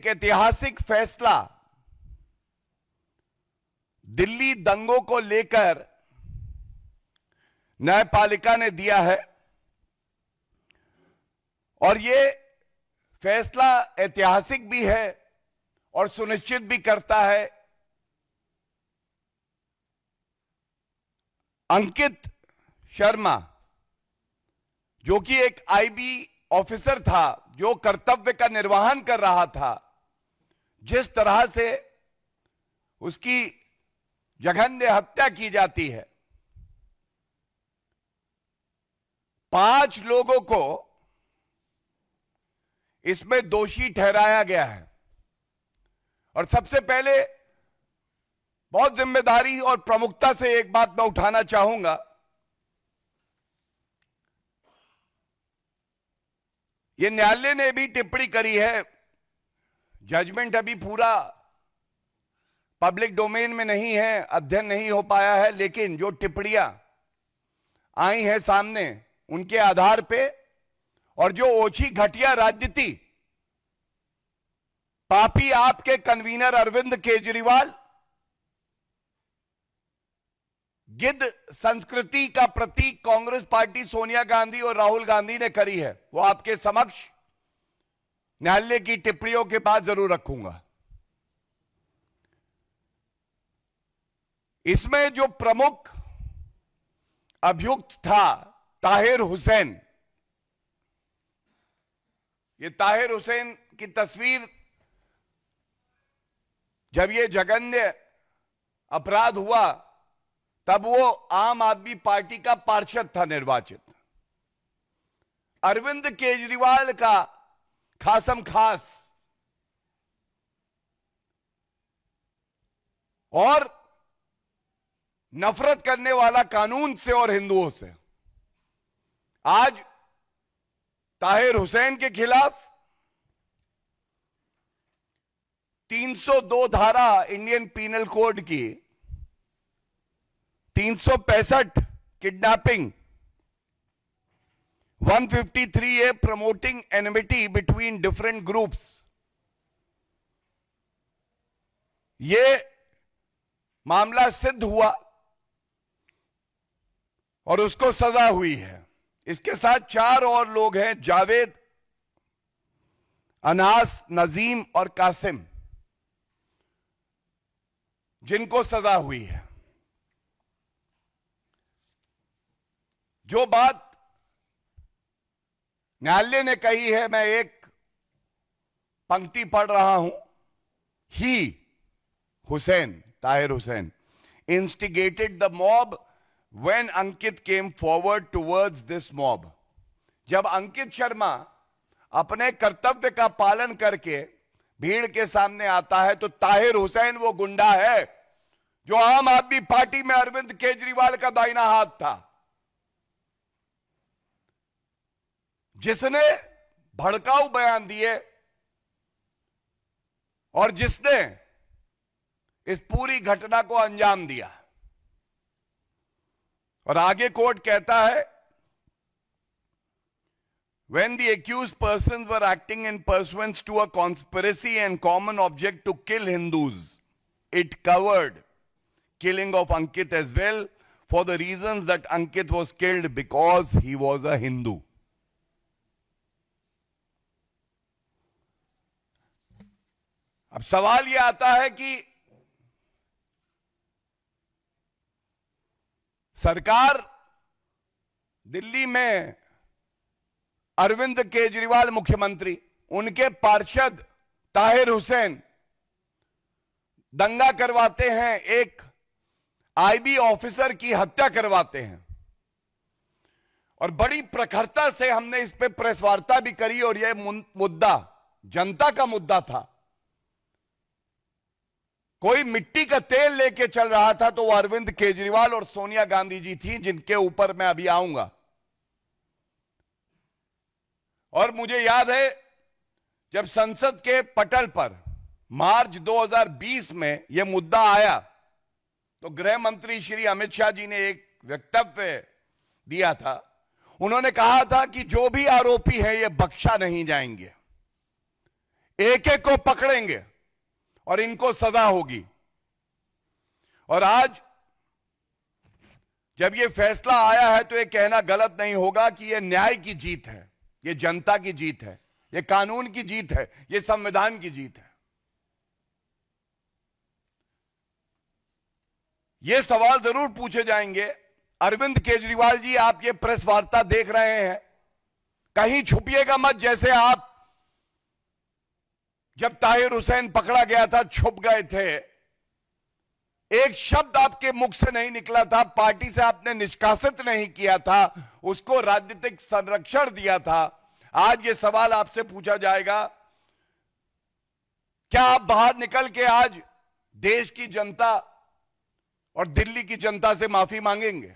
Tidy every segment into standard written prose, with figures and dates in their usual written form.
एक ऐतिहासिक फैसला दिल्ली दंगों को लेकर न्यायपालिका ने दिया है और यह फैसला ऐतिहासिक भी है और सुनिश्चित भी करता है अंकित शर्मा, जो कि एक आईबी ऑफिसर था, जो कर्तव्य का निर्वहन कर रहा था, जिस तरह से उसकी जघन्य हत्या की जाती है। 5 लोगों को इसमें दोषी ठहराया गया है और सबसे पहले बहुत जिम्मेदारी और प्रमुखता से एक बात मैं उठाना चाहूंगा। यह न्यायालय ने भी टिप्पणी करी है, जजमेंट अभी पूरा पब्लिक डोमेन में नहीं है, अध्ययन नहीं हो पाया है, लेकिन जो टिप्पणियां आई हैं सामने उनके आधार पे और जो ओछी घटिया राजनीति पापी आपके कन्वीनर अरविंद केजरीवाल गिद्ध संस्कृति का प्रतीक कांग्रेस पार्टी सोनिया गांधी और राहुल गांधी ने करी है, वो आपके समक्ष न्यायालय की टिप्पणियों के बाद जरूर रखूंगा। इसमें जो प्रमुख अभियुक्त था ताहिर हुसैन, ये ताहिर हुसैन की तस्वीर, जब ये जघन्य अपराध हुआ तब वो आम आदमी पार्टी का पार्षद था निर्वाचित। अरविंद केजरीवाल का खासम खास और नफरत करने वाला कानून से और हिंदुओं से। आज ताहिर हुसैन के खिलाफ 302 धारा इंडियन पीनल कोड की, 365 kidnapping, 153A promoting enmity between different groups, यह मामला सिद्ध हुआ और उसको सजा हुई है। इसके साथ 4 और लोग हैं, जावेद, अनास, नजीम और कासिम, जिनको सजा हुई है। जो बात न्यायालय ने कही है, मैं एक पंक्ति पढ़ रहा हूं। ही, Hussain, Tahir Hussain, instigated the mob when Ankit came forward towards this mob. जब अंकित शर्मा अपने कर्तव्य का पालन करके भीड़ के सामने आता है तो ताहिर हुसैन वो गुंडा है जो आम आदमी पार्टी में अरविंद केजरीवाल का दाहिना हाथ था, जिसने भड़काऊ बयान दिए और जिसने इस पूरी घटना को अंजाम दिया। और आगे कोर्ट कहता है, when the accused persons were acting in pursuance to a conspiracy and common object to kill Hindus, it covered killing of Ankit as well, for the reasons that Ankit was killed because he was a Hindu. अब सवाल यह आता है कि सरकार दिल्ली में अरविंद केजरीवाल मुख्यमंत्री, उनके पार्षद ताहिर हुसैन दंगा करवाते हैं, एक आईबी ऑफिसर की हत्या करवाते हैं और बड़ी प्रखरता से हमने इस पे प्रेस वार्ता भी करी और यह मुद्दा जनता का मुद्दा था। कोई मिट्टी का तेल लेके चल रहा था तो वो अरविंद केजरीवाल और सोनिया गांधी जी थी, जिनके ऊपर मैं अभी आऊंगा। और मुझे याद है जब संसद के पटल पर मार्च 2020 में यह मुद्दा आया तो गृह मंत्री श्री अमित शाह जी ने एक वक्तव्य दिया था। उन्होंने कहा था कि जो भी आरोपी है ये बख्शा नहीं जाएंगे। एक एक को पकड़ेंगे और इनको सजा होगी। और आज जब ये फैसला आया है तो ये कहना गलत नहीं होगा कि ये न्याय की जीत है, ये जनता की जीत है, ये कानून की जीत है, ये संविधान की जीत है। ये सवाल जरूर पूछे जाएंगे, अरविंद केजरीवाल जी आप ये प्रेस वार्ता देख रहे हैं, कहीं छुपिएगा मत, जैसे आप जब ताहिर हुसैन पकड़ा गया था छुप गए थे, एक शब्द आपके मुख से नहीं निकला था, पार्टी से आपने निष्कासित नहीं किया था, उसको राजनीतिक संरक्षण दिया था। आज ये सवाल आपसे पूछा जाएगा, क्या आप बाहर निकल के आज देश की जनता और दिल्ली की जनता से माफी मांगेंगे?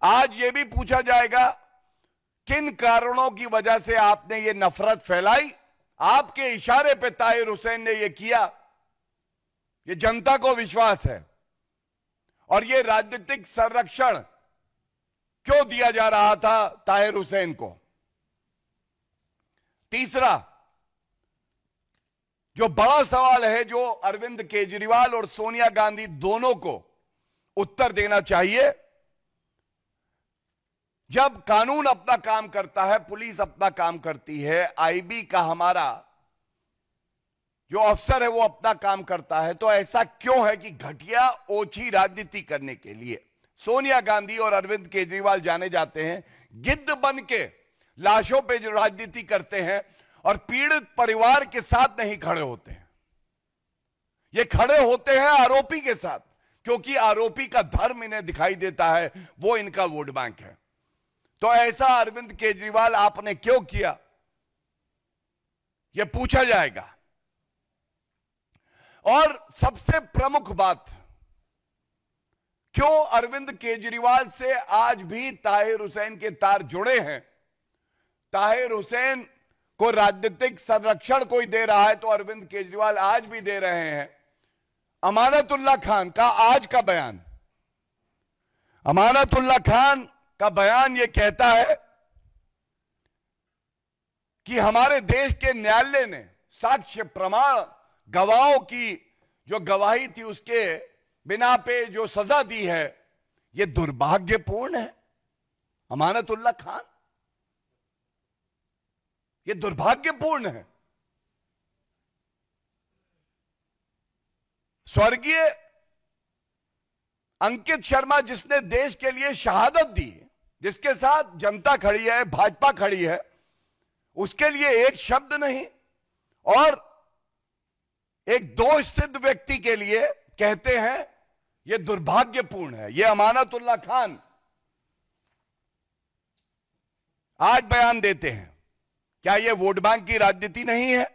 आज यह भी पूछा जाएगा किन कारणों की वजह से आपने ये नफरत फैलाई, आपके इशारे पे ताहिर हुसैन ने ये किया, ये जनता को विश्वास है, और ये राजनीतिक संरक्षण क्यों दिया जा रहा था ताहिर हुसैन को? तीसरा जो बड़ा सवाल है, जो अरविंद केजरीवाल और सोनिया गांधी दोनों को उत्तर देना चाहिए, जब कानून अपना काम करता है, पुलिस अपना काम करती है, आईबी का हमारा जो अफसर है वो अपना काम करता है, तो ऐसा क्यों है कि घटिया ओछी राजनीति करने के लिए सोनिया गांधी और अरविंद केजरीवाल जाने जाते हैं, गिद्ध बन के लाशों पे जो राजनीति करते हैं और पीड़ित परिवार के साथ नहीं खड़े होते हैं। ये खड़े होते हैं आरोपी के साथ, क्योंकि आरोपी का धर्म इन्हें दिखाई देता है, वो इनका वोट बैंक है। तो ऐसा अरविंद केजरीवाल आपने क्यों किया, यह पूछा जाएगा। और सबसे प्रमुख बात, क्यों अरविंद केजरीवाल से आज भी ताहिर हुसैन के तार जुड़े हैं? ताहिर हुसैन को राजनीतिक संरक्षण कोई दे रहा है तो अरविंद केजरीवाल आज भी दे रहे हैं। अमानतुल्लाह खान का आज का बयान, अमानतुल्लाह खान का बयान यह कहता है कि हमारे देश के न्यायालय ने साक्ष्य प्रमाण गवाहों की जो गवाही थी उसके बिना पे जो सजा दी है, यह दुर्भाग्यपूर्ण है। अमानतुल्लाह खान, यह दुर्भाग्यपूर्ण है। स्वर्गीय अंकित शर्मा जिसने देश के लिए शहादत दी, जिसके साथ जनता खड़ी है, भाजपा खड़ी है, उसके लिए एक शब्द नहीं, और एक दोष सिद्ध व्यक्ति के लिए कहते हैं यह दुर्भाग्यपूर्ण है। यह अमानतुल्लाह खान आज बयान देते हैं। क्या यह वोट बैंक की राजनीति नहीं है?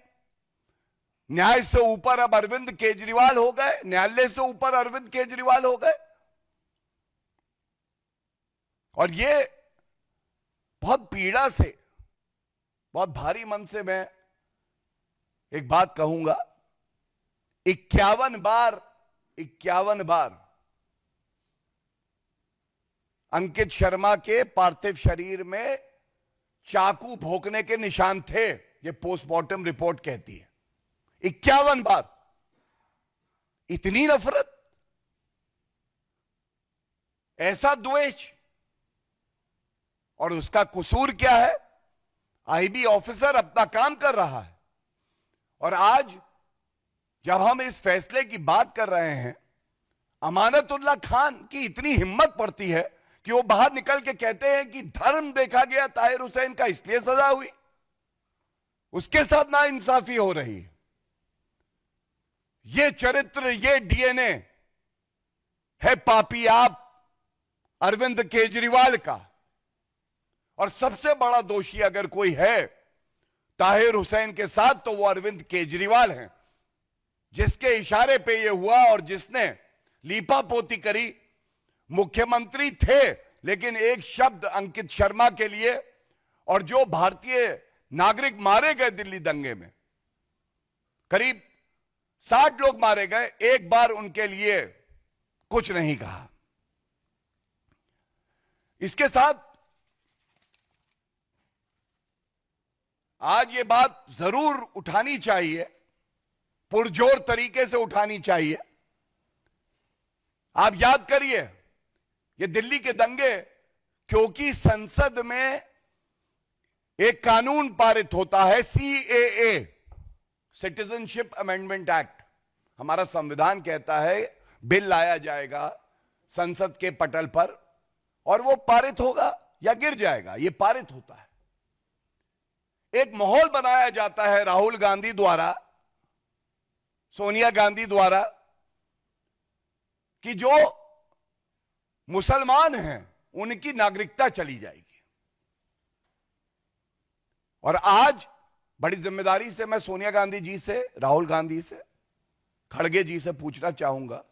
न्याय से ऊपर अब अरविंद केजरीवाल हो गए, न्यायालय से ऊपर अरविंद केजरीवाल हो गए। और ये बहुत पीड़ा से, बहुत भारी मन से मैं एक बात कहूंगा, 51 बार अंकित शर्मा के पार्थिव शरीर में चाकू भोंकने के निशान थे, ये पोस्टमार्टम रिपोर्ट कहती है। 51 बार। इतनी नफरत, ऐसा द्वेष, और उसका कसूर क्या है? आईबी ऑफिसर अपना काम कर रहा है। और आज जब हम इस फैसले की बात कर रहे हैं, अमानतुल्लाह खान की इतनी हिम्मत पड़ती है कि वो बाहर निकल के कहते हैं कि धर्म देखा गया ताहिर हुसैन का, इसलिए सजा हुई, उसके साथ नाइंसाफी हो रही है। ये चरित्र, ये डीएनए है पापी आप अरविंद केजरीवाल का। और सबसे बड़ा दोषी अगर कोई है ताहिर हुसैन के साथ, तो वो अरविंद केजरीवाल हैं, जिसके इशारे पे ये हुआ और जिसने लीपापोती करी। मुख्यमंत्री थे, लेकिन एक शब्द अंकित शर्मा के लिए, और जो भारतीय नागरिक मारे गए दिल्ली दंगे में, करीब 60 लोग मारे गए, एक बार उनके लिए कुछ नहीं कहा। इसके साथ आज ये बात जरूर उठानी चाहिए, पुरजोर तरीके से उठानी चाहिए। आप याद करिए, ये दिल्ली के दंगे क्योंकि संसद में एक कानून पारित होता है, CAA, सिटीजनशिप अमेंडमेंट एक्ट। हमारा संविधान कहता है बिल लाया जाएगा संसद के पटल पर और वो पारित होगा या गिर जाएगा, ये पारित होता है। एक माहौल बनाया जाता है राहुल गांधी द्वारा, सोनिया गांधी द्वारा, कि जो मुसलमान हैं उनकी नागरिकता चली जाएगी। और आज बड़ी जिम्मेदारी से मैं सोनिया गांधी जी से, राहुल गांधी से, खड़गे जी से पूछना चाहूंगा,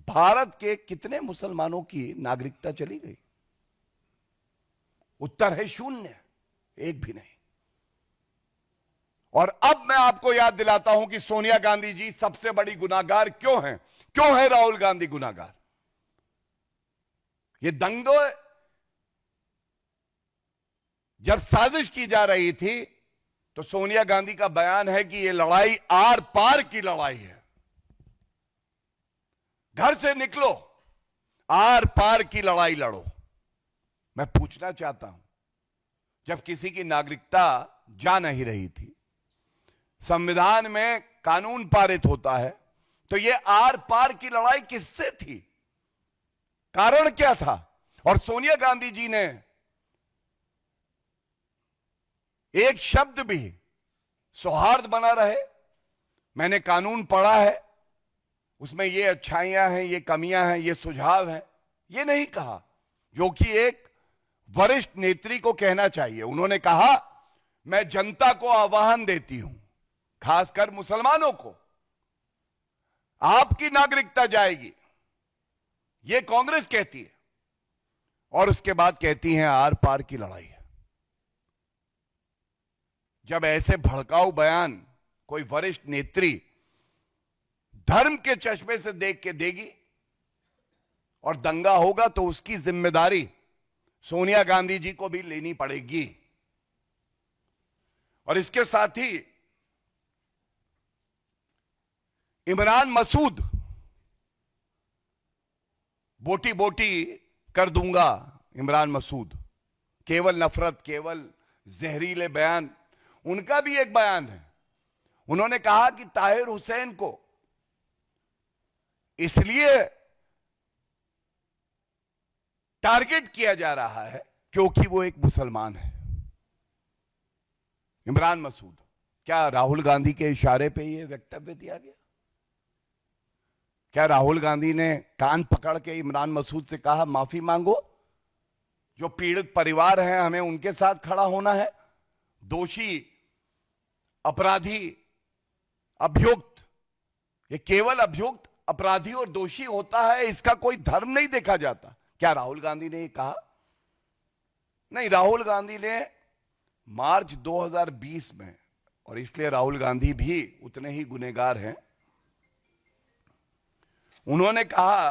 भारत के कितने मुसलमानों की नागरिकता चली गई? उत्तर है 0, एक भी नहीं। और अब मैं आपको याद दिलाता हूं कि सोनिया गांधी जी सबसे बड़ी गुनाहगार क्यों हैं, क्यों है राहुल गांधी गुनाहगार। ये दंगे जब साजिश की जा रही थी तो सोनिया गांधी का बयान है कि ये लड़ाई आर पार की लड़ाई है। घर से निकलो, आर पार की लड़ाई लड़ो। मैं पूछना चाहता हूं, जब किसी की नागरिकता जा नहीं रही थी, संविधान में कानून पारित होता है, तो यह आर पार की लड़ाई किससे थी? कारण क्या था? और सोनिया गांधी जी ने एक शब्द भी सौहार्द बना रहे, मैंने कानून पढ़ा है, उसमें ये अच्छाइयां हैं, ये कमियां हैं, ये सुझाव हैं, ये नहीं कहा, जो कि एक वरिष्ठ नेत्री को कहना चाहिए। उन्होंने कहा, मैं जनता को आह्वान देती हूं, खासकर मुसलमानों को, आपकी नागरिकता जाएगी, ये कांग्रेस कहती है, और उसके बाद कहती हैं आर पार की लड़ाई है। जब ऐसे भड़काऊ बयान कोई वरिष्ठ नेत्री धर्म के चश्मे से देख के देगी और दंगा होगा, तो उसकी जिम्मेदारी सोनिया गांधी जी को भी लेनी पड़ेगी। और इसके साथ ही इमरान मसूद, बोटी बोटी कर दूंगा इमरान मसूद, केवल नफरत, केवल जहरीले बयान, उनका भी एक बयान है। उन्होंने कहा कि ताहिर हुसैन को इसलिए टारगेट किया जा रहा है क्योंकि वो एक मुसलमान है। इमरान मसूद, क्या राहुल गांधी के इशारे पे ये वक्तव्य दिया गया? क्या राहुल गांधी ने कान पकड़ के इमरान मसूद से कहा माफी मांगो? जो पीड़ित परिवार हैं, हमें उनके साथ खड़ा होना है। दोषी, अपराधी, अभियुक्त, ये केवल अभियुक्त, अपराधी और दोषी होता है, इसका कोई धर्म नहीं देखा जाता। क्या राहुल गांधी ने ये कहा? नहीं, राहुल गांधी ने मार्च 2020 में, और इसलिए राहुल गांधी भी उतने ही गुनहगार हैं, उन्होंने कहा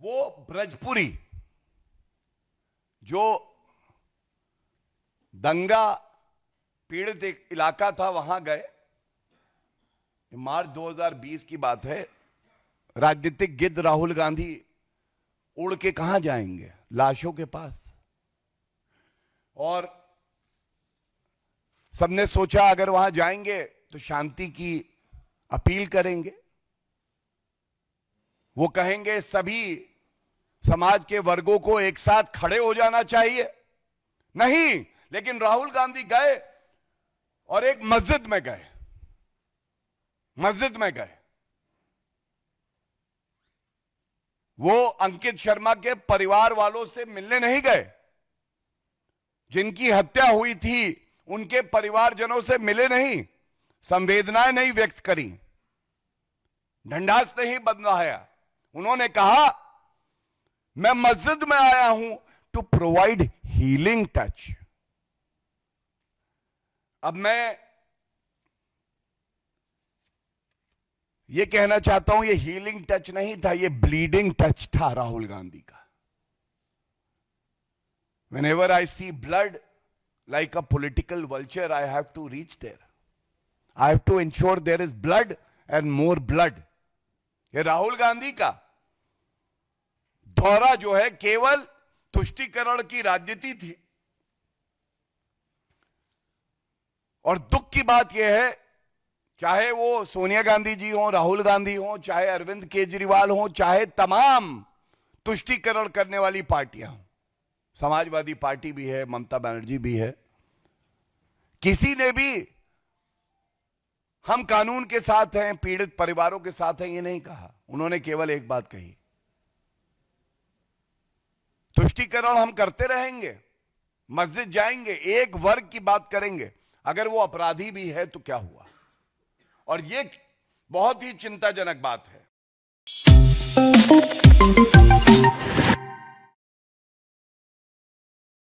वो ब्रजपुरी जो दंगा पीड़ित एक इलाका था, वहां गए। मार्च 2020 की बात है। राजनीतिक गिद्ध राहुल गांधी उड़ के कहां जाएंगे? लाशों के पास। और सबने सोचा अगर वहां जाएंगे तो शांति की अपील करेंगे, वो कहेंगे सभी समाज के वर्गों को एक साथ खड़े हो जाना चाहिए। नहीं, लेकिन राहुल गांधी गए और एक मस्जिद में गए, मस्जिद में गए। वो अंकित शर्मा के परिवार वालों से मिलने नहीं गए, जिनकी हत्या हुई थी उनके परिवारजनों से मिले नहीं, संवेदनाएं नहीं व्यक्त करी, ढंढास नहीं बंधाया। उन्होंने कहा मैं मस्जिद में आया हूं टू प्रोवाइड हीलिंग टच। अब मैं ये कहना चाहता हूं, ये हीलिंग टच नहीं था, ये ब्लीडिंग टच था राहुल गांधी का। Whenever I see blood, like a political vulture, I have to reach there. I have to ensure there is blood and more blood. ये राहुल गांधी का दौरा जो है केवल तुष्टीकरण की राजनीति थी। और दुख की बात यह है, चाहे वो सोनिया गांधी जी हो, राहुल गांधी हो, चाहे अरविंद केजरीवाल हो, चाहे तमाम तुष्टीकरण करने वाली पार्टियां हो, समाजवादी पार्टी भी है, ममता बनर्जी भी है, किसी ने भी हम कानून के साथ हैं, पीड़ित परिवारों के साथ हैं, ये नहीं कहा। उन्होंने केवल एक बात कही, तुष्टीकरण हम करते रहेंगे, मस्जिद जाएंगे, एक वर्ग की बात करेंगे, अगर वो अपराधी भी है तो क्या हुआ। और ये बहुत ही चिंताजनक बात है।